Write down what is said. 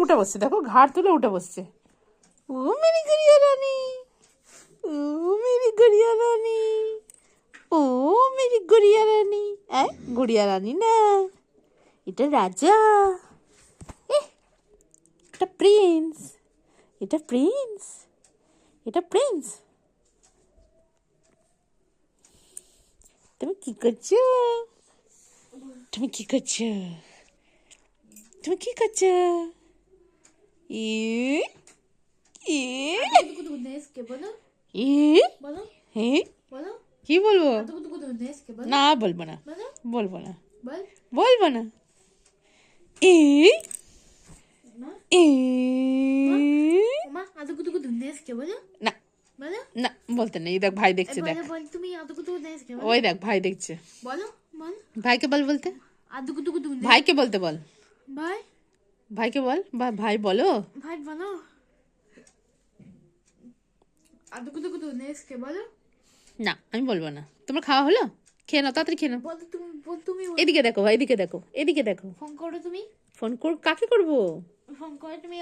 উঠে বসছে, দেখো ঘাড় তুলে উঠে বসছে। ও মেরি গুড়িয়া রানী, ও মেরি গুড়িয়া রানী, ও মেরি গুড়িয়া রানী। গুড়িয়া রানী না, এটা রাজা, এটা প্রিন্স, এটা প্রিন্স, এটা প্রিন্স। তুমি কি করছো? তুমি কি করছো? তুমি কি করছো? ই ই ই কি বলবো? না বলবো না, বলবো না, বলবো না। ই ই না না বলতে নেই। দেখ ভাই দেখছে, দেখ ওই দেখ ভাই দেখছে। ভাইকে বল বলতে, ভাইকে বলতে বল, ভাইকে বল, ভাই বলো, ভাই বলো। না আমি বলবো না। তোমার খাওয়া হলো? খেয়ে নাও, তাড়াতাড়ি খেয়ে নাও। এদিকে দেখো ভাই, এদিকে দেখো, এদিকে দেখো। ফোন করো তুমি। ফোন কাকে করবো? ফোন করে তুমি